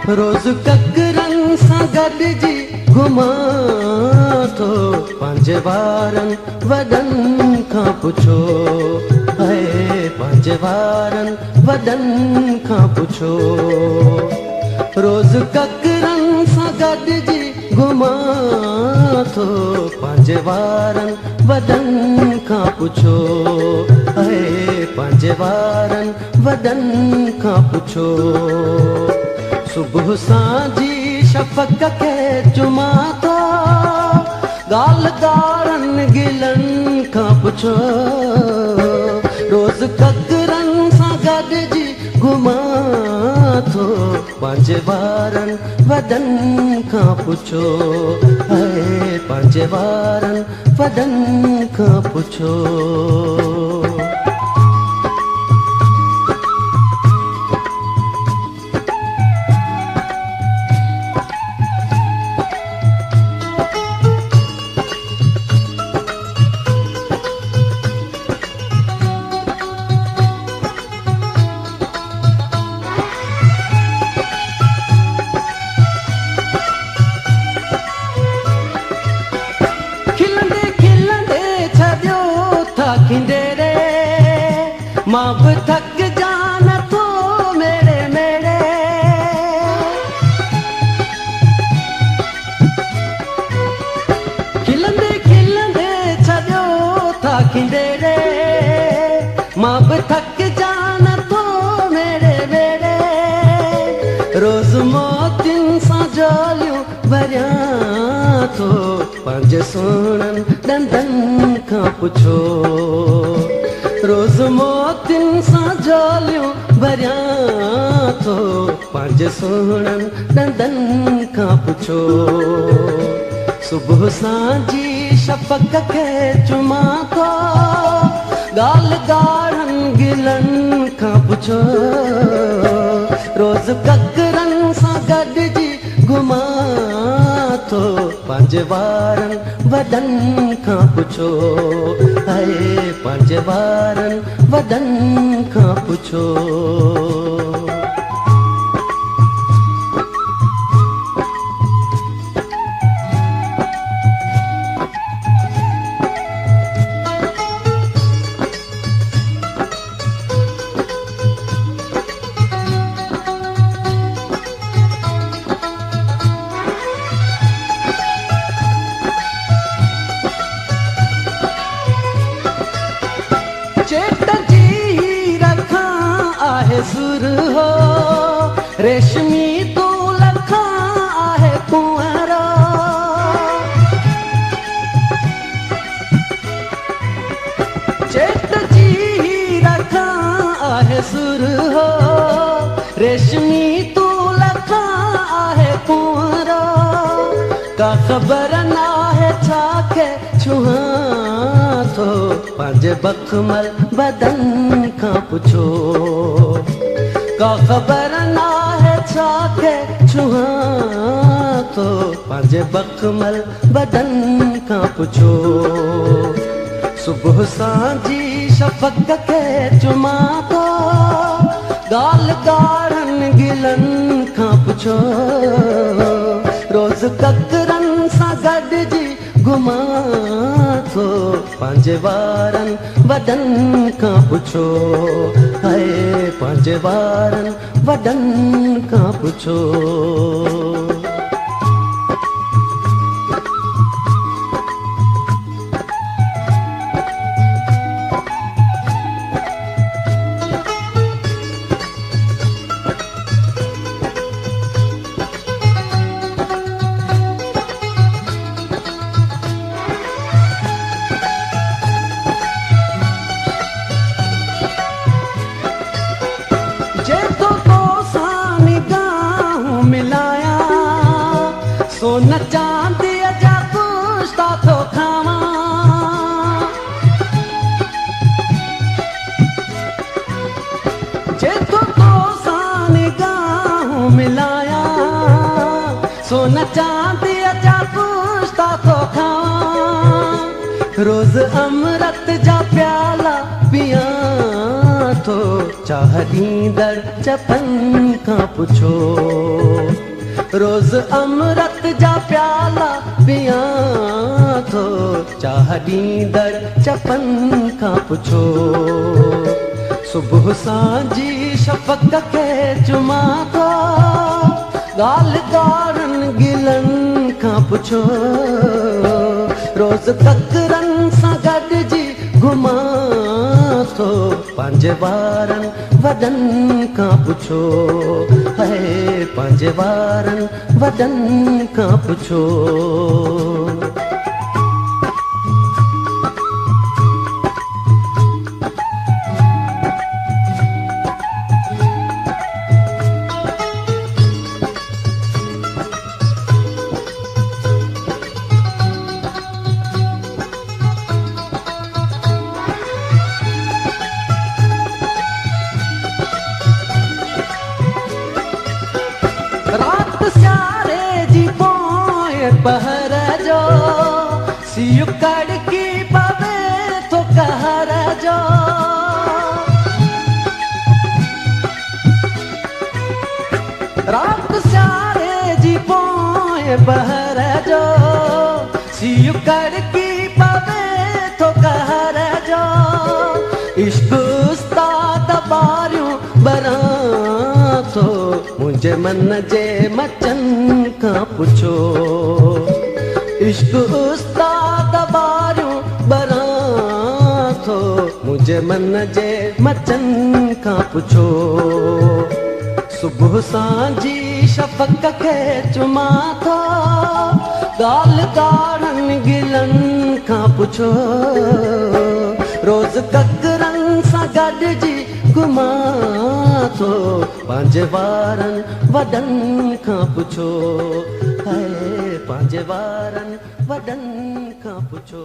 रोज़ ककरनि सां गॾिजी घुमां थो, पंहिंजे वारनि वॾनि खां पुछो, ऐं पंहिंजे वारनि वॾनि खां पुछो। रोज़ ककरनि सां गॾिजी घुमां थो, पंहिंजे वारनि वॾनि खां पुछो, ऐं पंहिंजे वारनि वॾनि खां पुछो। सुबुह सांझी शफ़क़ खे चुमां थो, ॻाल्हि ॻारनि गिलनि खां पुछो। रोज़ ककरनि सां गॾिजी घुमां थो, पंहिंजे वारनि वॾनि खां पुछो, ऐं पंहिंजे वारनि वॾनि खां पुछो। खिंडेरे मां बि थक जान थो मेरे मेरे, खिलंदे खिलंदे छॾियो था खिंडेरे, मां बि थक जान थो मेरे मेरे। रोज़ मोतियुनि सां झोलियूं भरियां थो, पंहिंजे सुहिणनि ॾंदनि खां पुछो। रोज़ मोतियुनि सां झोलियूं भरियां थो, पंहिंजे सुहिणनि ॾंदनि खां पुछो। सुबुह सांझी शफ़क़ खे चुमां थो, ॻाल्हि ॻारनि गिलनि खां पुछो। रोज़ ककरनि सां गॾिजी घुमां थो, पंहिंजे वारनि वॾनि खां पुछो, ऐं पंहिंजे वारनि वॾनि खां पुछो। चेट जी रखां आहे सुर हो, रेशमी तूं लखां आहे कुंवर। चेट जी रखां आहे सुर हो, रेशमी तूं लखां आहे कुंवर। का ख़बर नाहे छा खे छुहां थो, पंहिंजे बखमल बदन खां पुछो। का ख़बर नाहे छा खे छुहां थो, पंहिंजे बखमल बदन खां पुछो। सुबुह सांझी शफ़क़ खे चुमां थो, ॻाल्हि ॻारनि गिलनि खां पुछो। रोज़ ककरनि सां गॾिजी घुमां थो, पंहिंजे वारनि वॾनि खां पुछो, ऐं पंहिंजे वारनि वॾनि खां पुछो। सोन चांदीअ जा कुश्ता थो खावां, जेको तोसां निगाहूं मिलायां। सोन चांदीअ जा कुश्ता थो खावां, रोज़ अमृत जा प्याला पियां थो, चाह ॾींदड़ चपन खां पुछो। रोज़ अमृत जा प्याला पियां थो, चाह ॾींदड़ चपन खां पुछो। सुबुह सांझी शफ़क़ खे चुमां थो, ॻाल्हि ॻारनि गिलनि खां पुछो। रोज़ तकरनि सां गॾिजी घुमां थो, पंहिंजे वारनि वॾनि खां पुछो। है पंहिंजे वारनि वॾनि खां पुछो। रात सियारे जी पोइ पहर जो, सियु कड़की पवे थो कहर जो। रात सियारे जी पोइ पहर जो, सियु कड़की पवे थो कहर जो। इश्क उस्ताद बारियूं बरां थो, मुंहिंजे मन जे मचनि खां पुछो। इश्क उस्ताद बारियूं बरां थो, मुंहिंजे मन जे मचनि खां पुछो। सुबुह सांझी शफ़क़ खे चुमां थो, ॻाल्हि ॻारनि गिलनि खां पुछो। रोज़ ककरनि सां गॾिजी घुमां थो, पंहिंजे वारनि वॾनि खां पुछो। है पंहिंजे वारनि वॾनि खां पुछो।